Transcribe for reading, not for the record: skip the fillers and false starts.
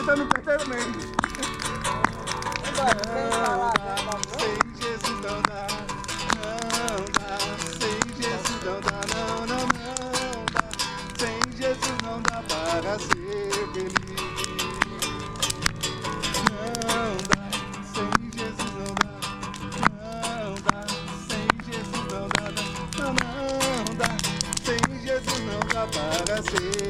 cantando no terceiro mês. Sem Jesus não dá. Não dá. Sem Jesus não dá. Não, não, não dá. Sem Jesus não dá para ser feliz. Não dá. Sem Jesus não dá. Não dá. Sem Jesus não dá. Não, não dá. Sem Jesus não dá para ser